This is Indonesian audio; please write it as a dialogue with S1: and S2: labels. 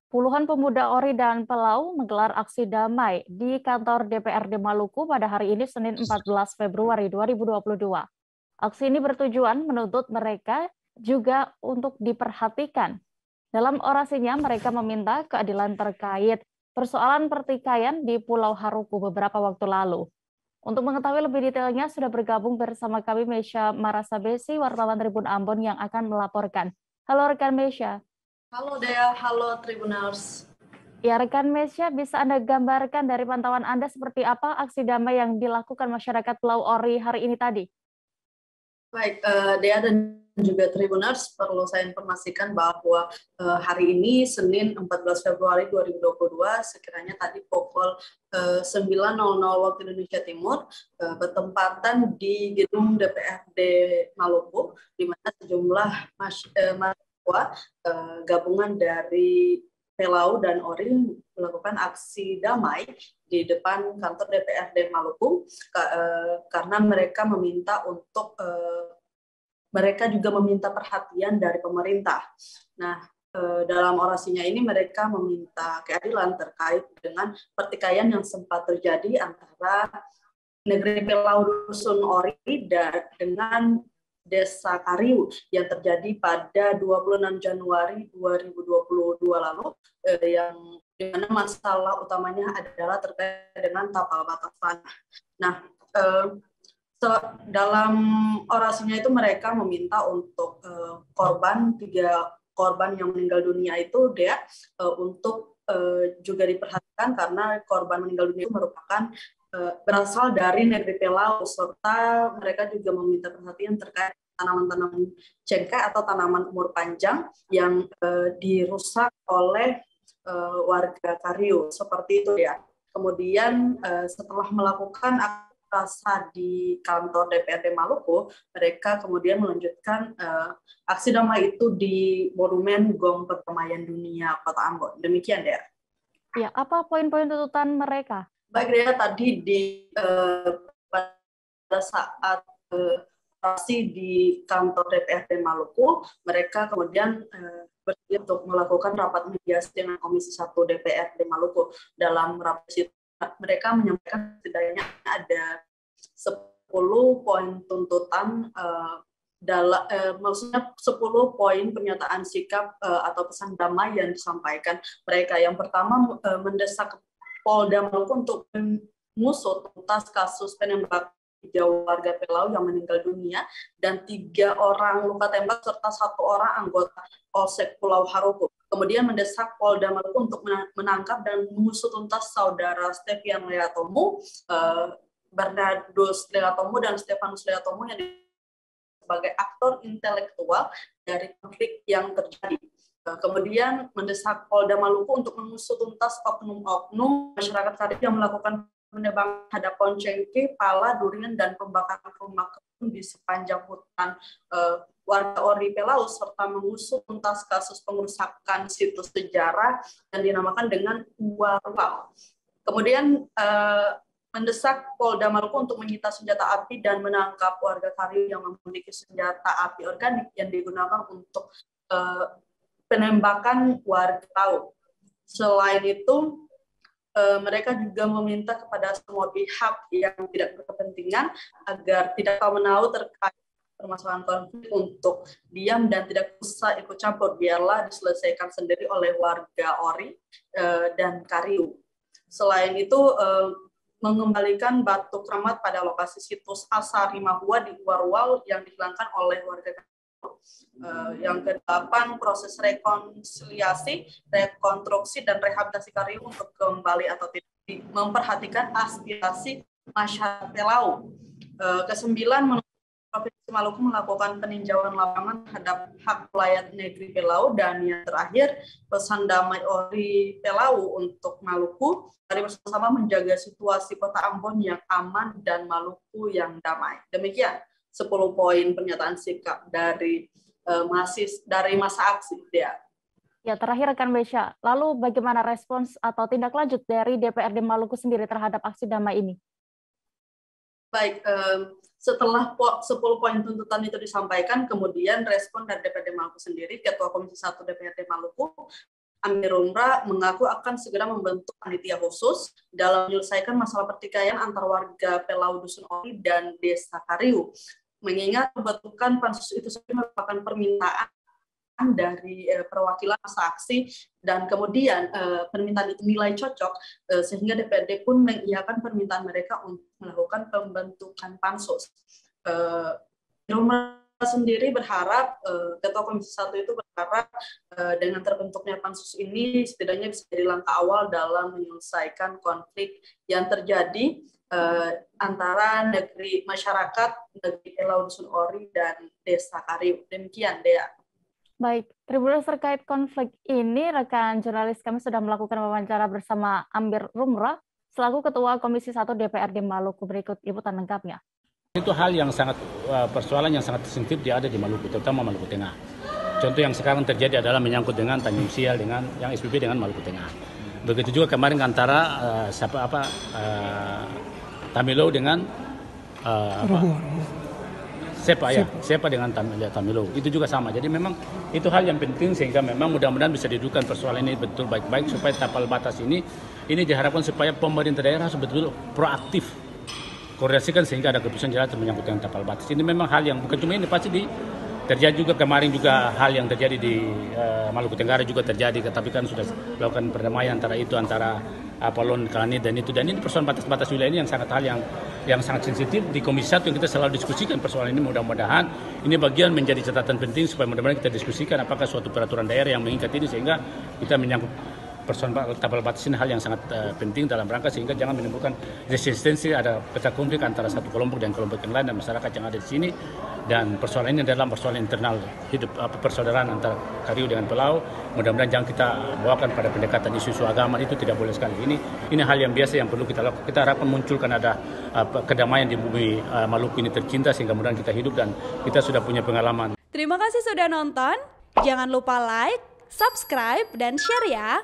S1: Puluhan pemuda ORI dan Pelau menggelar aksi damai di kantor DPRD Maluku pada hari ini Senin 14 Februari 2022. Aksi ini bertujuan menuntut mereka juga untuk diperhatikan. Dalam orasinya mereka meminta keadilan terkait persoalan pertikaian di Pulau Haruku beberapa waktu lalu. Untuk mengetahui lebih detailnya sudah bergabung bersama kami Mesya Marasabesi, wartawan Tribun Ambon yang akan melaporkan. Halo rekan Mesya.
S2: Halo Dea, halo Tribuners.
S1: Ya, rekan Mesya, bisa Anda gambarkan dari pantauan Anda seperti apa aksi damai yang dilakukan masyarakat Pulau Ori hari ini tadi?
S2: Baik, Dea dan juga Tribuners, perlu saya informasikan bahwa hari ini Senin 14 Februari 2022, sekiranya tadi pukul 9.00 waktu Indonesia Timur, bertempatan di gedung DPRD Maluku, di mana sejumlah mahasiswa gabungan dari Pelau dan Ori melakukan aksi damai di depan kantor DPRD Maluku karena mereka meminta untuk mereka juga meminta perhatian dari pemerintah. Nah, dalam orasinya ini mereka meminta keadilan terkait dengan pertikaian yang sempat terjadi antara negeri Pelau Dusun Ori dengan Desa Kariu yang terjadi pada 26 Januari 2022 lalu, yang dimana masalah utamanya adalah terkait dengan tapal batas tanah. Nah, dalam orasinya itu mereka meminta untuk tiga korban yang meninggal dunia itu untuk juga diperhatikan karena korban meninggal dunia itu merupakan berasal dari negeri Pelau, serta mereka juga meminta perhatian terkait tanaman-tanaman cengkeh atau tanaman umur panjang yang dirusak oleh warga Kariu, seperti itu ya. Kemudian setelah melakukan aksi di kantor DPRD Maluku, mereka kemudian melanjutkan aksi damai itu di Monumen Gong Perdamaian Dunia Kota Ambon. Demikian, Dea.
S1: Ya, apa poin-poin tuntutan mereka?
S2: Baik, Dea, tadi pada saat aksi di kantor DPRD Maluku, mereka kemudian bersedia untuk melakukan rapat mediasi dengan Komisi 1 DPRD Maluku. Dalam rapat itu mereka menyampaikan setidaknya ada 10 poin tuntutan, maksudnya 10 poin pernyataan sikap atau pesan damai yang disampaikan mereka. Yang pertama, mendesak Polda Maluku untuk mengusut tuntas kasus penembakan 3 warga Pelau yang meninggal dunia dan 3 orang luka tembak serta 1 orang anggota Polsek Pulau Haruku. Kemudian mendesak Polda Maluku untuk menangkap dan mengusut tuntas saudara Stefian Leatomu, Bernardus Leatomu dan Stefanus Leatomu yang sebagai aktor intelektual dari konflik yang terjadi. Kemudian mendesak Polda Maluku untuk mengusut tuntas oknum-oknum masyarakat Kariu yang melakukan penebangan terhadap pohon cengkeh, pala, durian, dan pembakaran rumah kebun di sepanjang hutan warga Ori Pelau, serta mengusut tuntas kasus pengerusakan situs sejarah yang dinamakan dengan Uwarwal. Kemudian mendesak Polda Maluku untuk menyita senjata api dan menangkap warga Kariu yang memiliki senjata api organik yang digunakan untuk penembakan warga Pelau. Selain itu, mereka juga meminta kepada semua pihak yang tidak berkepentingan agar tidak tahu-menahu terkait permasalahan konflik untuk diam dan tidak usah ikut campur, biarlah diselesaikan sendiri oleh warga Ori dan Kariu. Selain itu, mengembalikan batu keramat pada lokasi situs Asari Mahua di Uwarwal yang dihilangkan oleh warga Kariu. Yang ke-8, proses rekonsiliasi, rekonstruksi, dan rehabilitasi Kariu untuk kembali atau tidak, memperhatikan aspirasi masyarakat Pelau. Ke-9, Provinsi Maluku melakukan peninjauan lapangan terhadap hak rakyat negeri Pelau. Dan yang terakhir, pesan damai Ori Pelau untuk Maluku, mari bersama-sama menjaga situasi Kota Ambon yang aman dan Maluku yang damai. Demikian 10 poin pernyataan sikap dari masa aksi, Dea.
S1: Ya, terakhir rekan Mesya, lalu bagaimana respons atau tindak lanjut dari DPRD Maluku sendiri terhadap aksi damai ini?
S2: Baik, setelah 10 poin tuntutan itu disampaikan, kemudian respon dari DPRD Maluku sendiri, Ketua Komisi 1 DPRD Maluku Amir Rumrah mengaku akan segera membentuk panitia khusus dalam menyelesaikan masalah pertikaian antar warga Pelau Dusun Ori dan Desa Kariu. Mengingat pembentukan pansus itu sendiri merupakan permintaan dari perwakilan masa aksi, dan kemudian permintaan itu nilai cocok sehingga DPRD pun mengiyakan permintaan mereka untuk melakukan pembentukan pansus. Rumah sendiri berharap, Ketua Komisi 1 itu berharap dengan terbentuknya pansus ini setidaknya bisa jadi langkah awal dalam menyelesaikan konflik yang terjadi antara masyarakat negeri Pelau Dusun Ori dan Desa Kariu. Demikian, Dea.
S1: Baik, Tribuners, terkait konflik ini, rekan jurnalis kami sudah melakukan wawancara bersama Amir Rumrah selaku Ketua Komisi 1 DPRD Maluku. Berikut liputan lengkapnya.
S3: Itu hal yang sangat persoalan yang sangat sensitif dia ada di Maluku, terutama Maluku Tengah. Contoh yang sekarang terjadi adalah menyangkut dengan Tanjung Sial dengan yang SPP dengan Maluku Tengah. Begitu juga kemarin antara Tamilo dengan Sepa dengan Tamilo. Itu juga sama. Jadi memang itu hal yang penting sehingga memang mudah-mudahan bisa didudukan persoalan ini betul baik-baik supaya tapal batas ini diharapkan supaya pemerintah daerah betul-betul proaktif koordinasikan sehingga ada keputusan jelas menyangkut dengan tapal batas. Ini memang hal yang bukan cuma ini, pasti terjadi juga kemarin juga hal yang terjadi di Maluku Tenggara juga terjadi, tapi kan sudah melakukan perdamaian antara Apolon, Kalani dan ini persoalan batas-batas wilayah ini yang sangat hal yang sangat sensitif di Komisi 1 yang kita selalu diskusikan persoalan ini. Mudah-mudahan ini bagian menjadi catatan penting supaya mudah-mudahan kita diskusikan apakah suatu peraturan daerah yang mengikat ini sehingga kita menyangkut persoalan tapal batas ini hal yang sangat penting dalam rangka sehingga jangan menimbulkan resistensi, ada pecah konflik antara satu kelompok dan kelompok yang lain dan masyarakat yang ada di sini. Dan persoalan ini adalah persoalan internal hidup persaudaraan antara Kariu dengan Pelau. Mudah-mudahan jangan kita bawakan pada pendekatan isu-isu agama, itu tidak boleh sekali. Ini hal yang biasa yang perlu kita lakukan. Kita harapkan munculkan ada kedamaian di bumi Maluku ini tercinta sehingga mudah-mudahan kita hidup dan kita sudah punya pengalaman.
S4: Terima kasih sudah nonton. Jangan lupa like, subscribe, dan share ya.